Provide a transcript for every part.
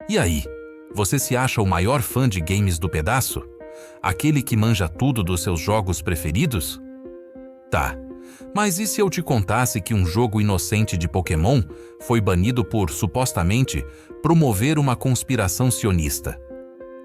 E aí, você se acha o maior fã de games do pedaço? Aquele que manja tudo dos seus jogos preferidos? Tá, mas e se eu te contasse que um jogo inocente de Pokémon foi banido por, supostamente, promover uma conspiração sionista?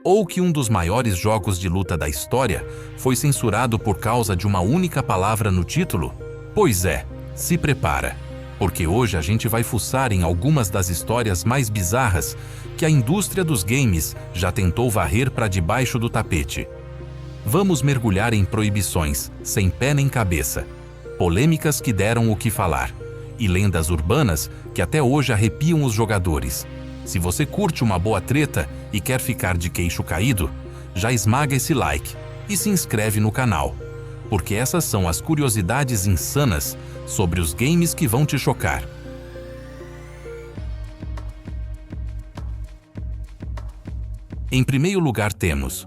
Ou que um dos maiores jogos de luta da história foi censurado por causa de uma única palavra no título? Pois é, se prepara, porque hoje a gente vai fuçar em algumas das histórias mais bizarras que a indústria dos games já tentou varrer para debaixo do tapete. Vamos mergulhar em proibições, sem pé nem cabeça, polêmicas que deram o que falar, e lendas urbanas que até hoje arrepiam os jogadores. Se você curte uma boa treta e quer ficar de queixo caído, já esmaga esse like e se inscreve no canal, porque essas são as curiosidades insanas sobre os games que vão te chocar. Em primeiro lugar temos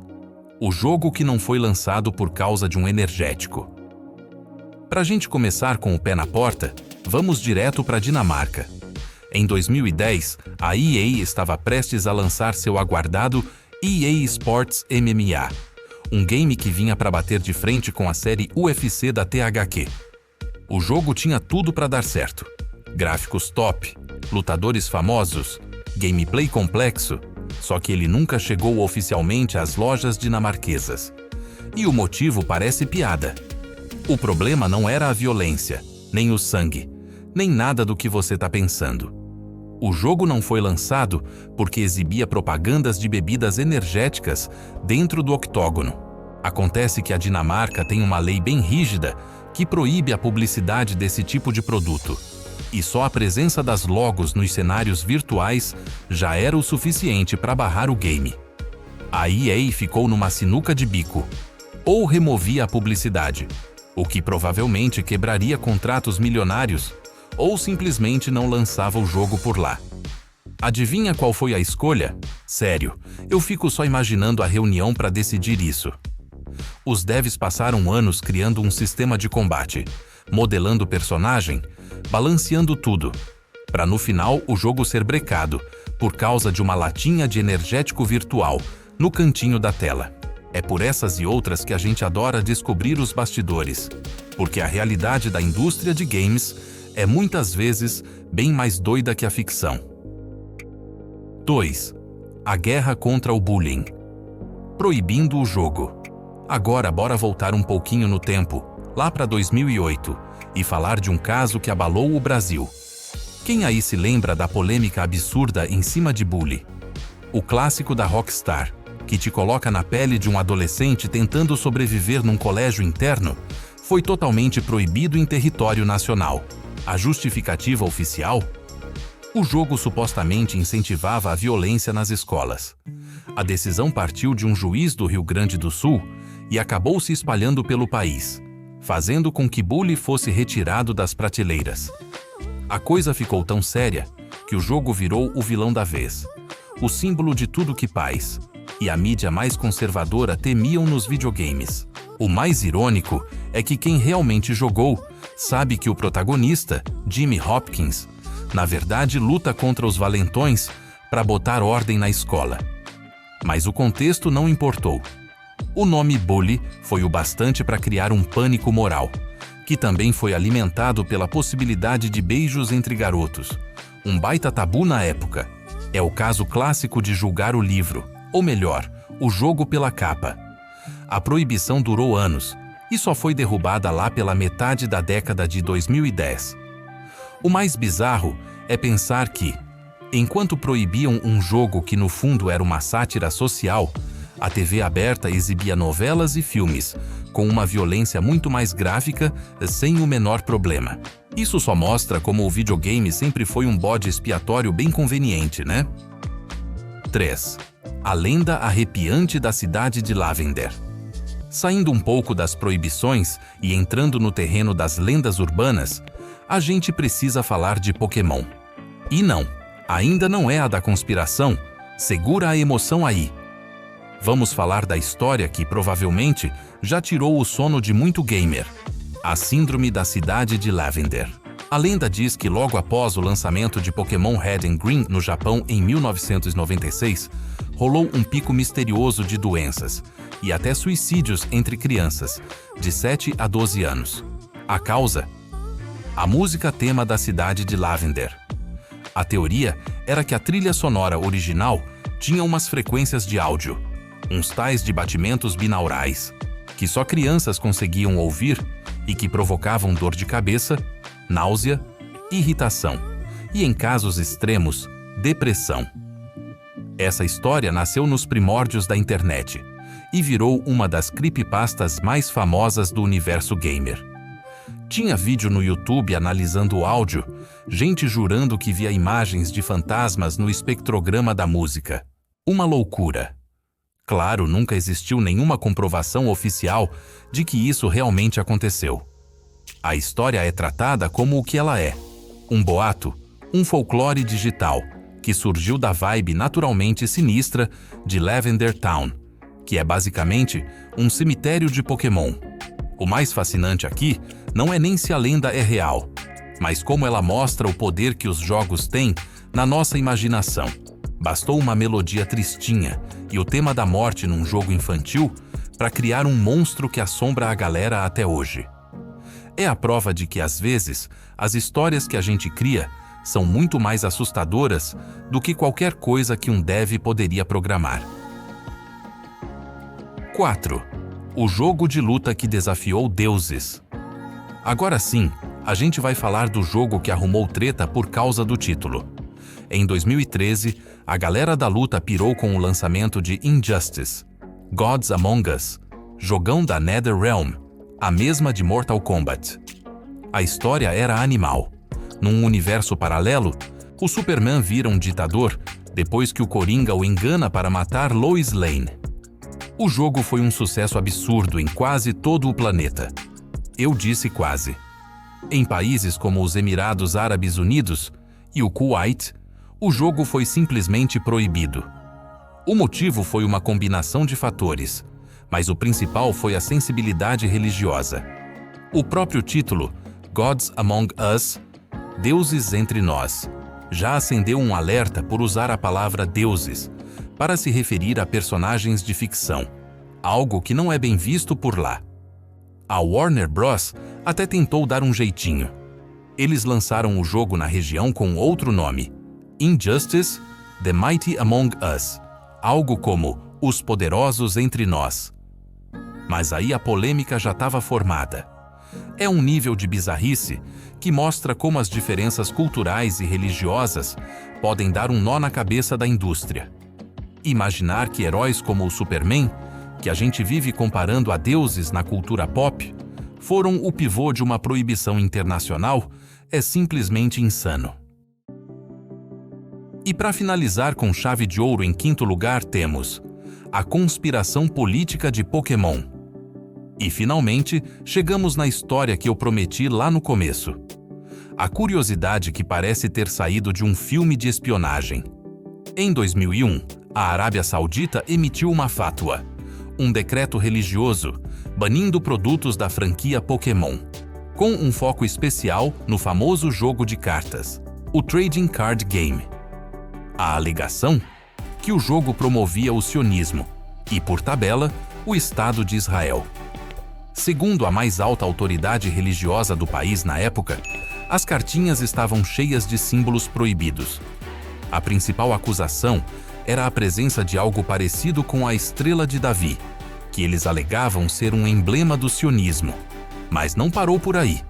o jogo que não foi lançado por causa de um energético. Pra gente começar com o pé na porta, vamos direto para Dinamarca. Em 2010, a EA estava prestes a lançar seu aguardado EA Sports MMA, um game que vinha para bater de frente com a série UFC da THQ. O jogo tinha tudo para dar certo. Gráficos top, lutadores famosos, gameplay complexo, só que ele nunca chegou oficialmente às lojas dinamarquesas. E o motivo parece piada. O problema não era a violência, nem o sangue, nem nada do que você está pensando. O jogo não foi lançado porque exibia propagandas de bebidas energéticas dentro do octógono. Acontece que a Dinamarca tem uma lei bem rígida que proíbe a publicidade desse tipo de produto. E só a presença das logos nos cenários virtuais já era o suficiente para barrar o game. A EA ficou numa sinuca de bico. Ou removia a publicidade, o que provavelmente quebraria contratos milionários, ou simplesmente não lançava o jogo por lá. Adivinha qual foi a escolha? Sério, eu fico só imaginando a reunião para decidir isso. Os devs passaram anos criando um sistema de combate, modelando o personagem, balanceando tudo, para no final o jogo ser brecado por causa de uma latinha de energético virtual no cantinho da tela. É por essas e outras que a gente adora descobrir os bastidores, porque a realidade da indústria de games é muitas vezes bem mais doida que a ficção. 2. A guerra contra o bullying. Proibindo o jogo. Agora bora voltar um pouquinho no tempo, lá para 2008, e falar de um caso que abalou o Brasil. Quem aí se lembra da polêmica absurda em cima de Bully? O clássico da Rockstar, que te coloca na pele de um adolescente tentando sobreviver num colégio interno, foi totalmente proibido em território nacional. A justificativa oficial? O jogo supostamente incentivava a violência nas escolas. A decisão partiu de um juiz do Rio Grande do Sul e acabou se espalhando pelo país, fazendo com que Bully fosse retirado das prateleiras. A coisa ficou tão séria que o jogo virou o vilão da vez, o símbolo de tudo que pais e a mídia mais conservadora temiam nos videogames. O mais irônico é que quem realmente jogou sabe que o protagonista, Jimmy Hopkins, na verdade luta contra os valentões para botar ordem na escola. Mas o contexto não importou. O nome Bully foi o bastante para criar um pânico moral, que também foi alimentado pela possibilidade de beijos entre garotos, um baita tabu na época. É o caso clássico de julgar o livro, ou melhor, o jogo pela capa. A proibição durou anos e só foi derrubada lá pela metade da década de 2010. O mais bizarro é pensar que, enquanto proibiam um jogo que no fundo era uma sátira social, a TV aberta exibia novelas e filmes com uma violência muito mais gráfica sem o menor problema. Isso só mostra como o videogame sempre foi um bode expiatório bem conveniente, né? 3. A lenda arrepiante da cidade de Lavender. Saindo um pouco das proibições e entrando no terreno das lendas urbanas, a gente precisa falar de Pokémon. E não, ainda não é a da conspiração, segura a emoção aí. Vamos falar da história que provavelmente já tirou o sono de muito gamer. A síndrome da cidade de Lavender. A lenda diz que logo após o lançamento de Pokémon Red and Green no Japão em 1996, rolou um pico misterioso de doenças e até suicídios entre crianças de 7 a 12 anos. A causa? A música tema da cidade de Lavender. A teoria era que a trilha sonora original tinha umas frequências de áudio, uns tais de batimentos binaurais, que só crianças conseguiam ouvir e que provocavam dor de cabeça, náusea, irritação e, em casos extremos, depressão. Essa história nasceu nos primórdios da internet e virou uma das creepypastas mais famosas do universo gamer. Tinha vídeo no YouTube analisando o áudio, gente jurando que via imagens de fantasmas no espectrograma da música. Uma loucura. Claro, nunca existiu nenhuma comprovação oficial de que isso realmente aconteceu. A história é tratada como o que ela é: um boato, um folclore digital, que surgiu da vibe naturalmente sinistra de Lavender Town, que é basicamente um cemitério de Pokémon. O mais fascinante aqui não é nem se a lenda é real, mas como ela mostra o poder que os jogos têm na nossa imaginação. Bastou uma melodia tristinha e o tema da morte num jogo infantil para criar um monstro que assombra a galera até hoje. É a prova de que, às vezes, as histórias que a gente cria são muito mais assustadoras do que qualquer coisa que um dev poderia programar. 4. O jogo de luta que desafiou deuses. Agora sim, a gente vai falar do jogo que arrumou treta por causa do título. Em 2013, a galera da luta pirou com o lançamento de Injustice, Gods Among Us, jogão da NetherRealm, a mesma de Mortal Kombat. A história era animal. Num universo paralelo, o Superman vira um ditador depois que o Coringa o engana para matar Lois Lane. O jogo foi um sucesso absurdo em quase todo o planeta. Eu disse quase. Em países como os Emirados Árabes Unidos e o Kuwait, o jogo foi simplesmente proibido. O motivo foi uma combinação de fatores, mas o principal foi a sensibilidade religiosa. O próprio título, Gods Among Us, Deuses entre nós, já acendeu um alerta por usar a palavra deuses para se referir a personagens de ficção, algo que não é bem visto por lá. A Warner Bros. Até tentou dar um jeitinho. Eles lançaram o jogo na região com outro nome, Injustice: The Mighty Among Us, algo como Os Poderosos Entre Nós. Mas aí a polêmica já estava formada. É um nível de bizarrice que mostra como as diferenças culturais e religiosas podem dar um nó na cabeça da indústria. Imaginar que heróis como o Superman, que a gente vive comparando a deuses na cultura pop, foram o pivô de uma proibição internacional é simplesmente insano. E para finalizar com chave de ouro, em quinto lugar temos a conspiração política de Pokémon. E finalmente chegamos na história que eu prometi lá no começo. A curiosidade que parece ter saído de um filme de espionagem. Em 2001, a Arábia Saudita emitiu uma fátua, um decreto religioso, banindo produtos da franquia Pokémon, com um foco especial no famoso jogo de cartas, o Trading Card Game. A alegação? Que o jogo promovia o sionismo e, por tabela, o Estado de Israel. Segundo a mais alta autoridade religiosa do país na época, as cartinhas estavam cheias de símbolos proibidos. A principal acusação era a presença de algo parecido com a Estrela de Davi, que eles alegavam ser um emblema do sionismo. Mas não parou por aí.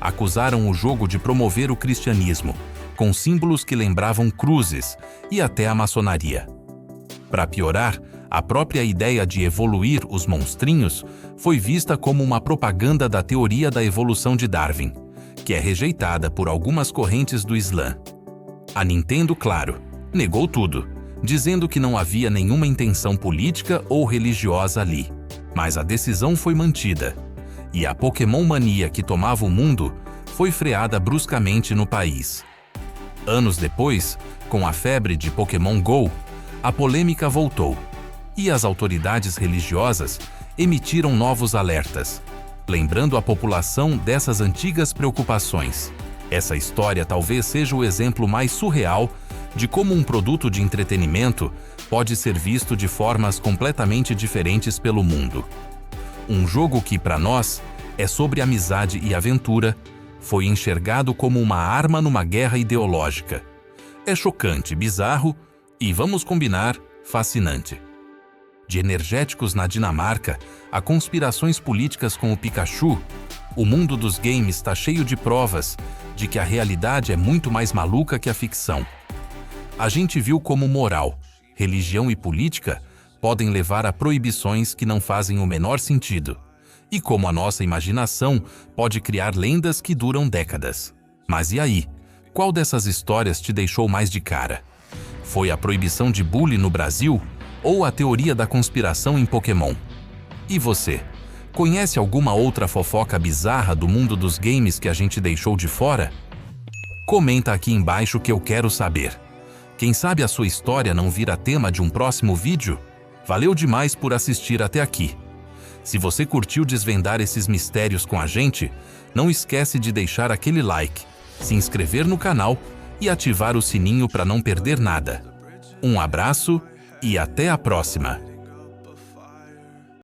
Acusaram o jogo de promover o cristianismo, com símbolos que lembravam cruzes e até a maçonaria. Para piorar, a própria ideia de evoluir os monstrinhos foi vista como uma propaganda da teoria da evolução de Darwin, que é rejeitada por algumas correntes do Islã. A Nintendo, claro, negou tudo, dizendo que não havia nenhuma intenção política ou religiosa ali. Mas a decisão foi mantida, e a Pokémon mania que tomava o mundo foi freada bruscamente no país. Anos depois, com a febre de Pokémon Go, a polêmica voltou, e as autoridades religiosas emitiram novos alertas, lembrando a população dessas antigas preocupações. Essa história talvez seja o exemplo mais surreal de como um produto de entretenimento pode ser visto de formas completamente diferentes pelo mundo. Um jogo que, para nós, é sobre amizade e aventura, foi enxergado como uma arma numa guerra ideológica. É chocante, bizarro e, vamos combinar, fascinante. De energéticos na Dinamarca a conspirações políticas com o Pikachu, o mundo dos games está cheio de provas de que a realidade é muito mais maluca que a ficção. A gente viu como moral, religião e política podem levar a proibições que não fazem o menor sentido, e como a nossa imaginação pode criar lendas que duram décadas. Mas e aí? Qual dessas histórias te deixou mais de cara? Foi a proibição de bullying no Brasil ou a teoria da conspiração em Pokémon? E você? Conhece alguma outra fofoca bizarra do mundo dos games que a gente deixou de fora? Comenta aqui embaixo que eu quero saber. Quem sabe a sua história não vira tema de um próximo vídeo? Valeu demais por assistir até aqui. Se você curtiu desvendar esses mistérios com a gente, não esquece de deixar aquele like, se inscrever no canal e ativar o sininho para não perder nada. Um abraço e até a próxima!